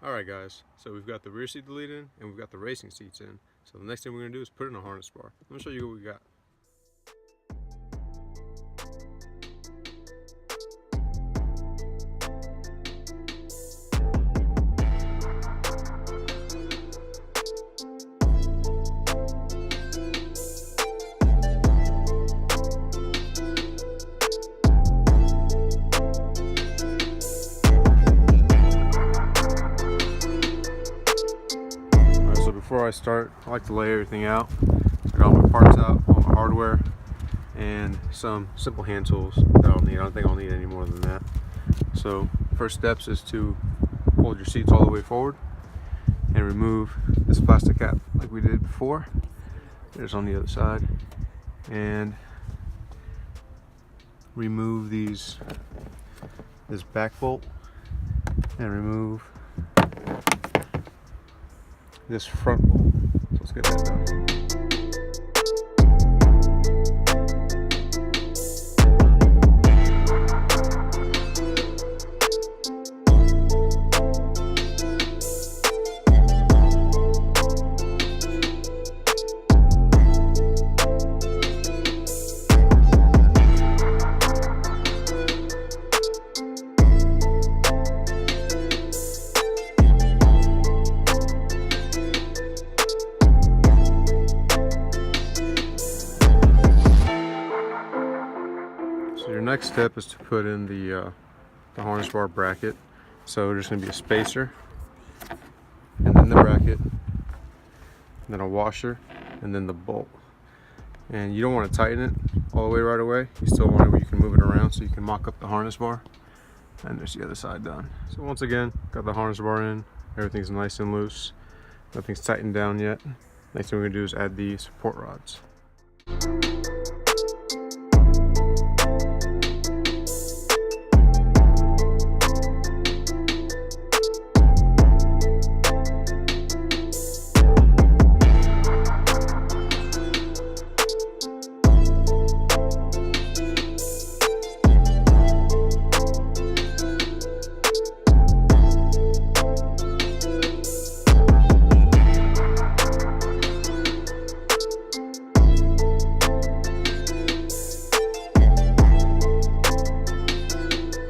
Alright guys, so we've got the rear seat deleted in and we've got the racing seats in. So the next thing we're going to do is put in a harness bar. Let me show you what we got. Before I start, I like to lay everything out. So I got all my parts out, all my hardware, and some simple hand tools that I'll need. I don't think I'll need any more than that. So first steps is to hold your seats all the way forward and remove this plastic cap like we did before. There's on the other side. And remove this back bolt and remove this front bolt. So let's get that done. So your next step is to put in the harness bar bracket. So there's going to be a spacer, and then the bracket, and then a washer, and then the bolt. And you don't want to tighten it all the way right away. You still want it where you can move it around so you can mock up the harness bar. And there's the other side done. So once again, got the harness bar in. Everything's nice and loose. Nothing's tightened down yet. Next thing we're going to do is add the support rods.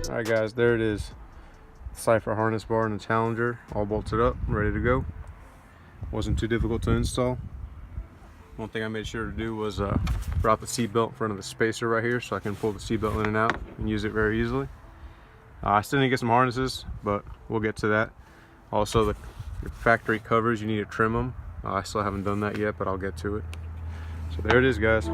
Alright guys, there it is. Cypher harness bar and the Challenger all bolted up, ready to go. Wasn't too difficult to install. One thing I made sure to do was wrap the seat belt in front of the spacer right here so I can pull the seat belt in and out and use it very easily. I still need to get some harnesses, but we'll get to that. Also, the factory covers, you need to trim them. I still haven't done that yet, but I'll get to it. So there it is, guys.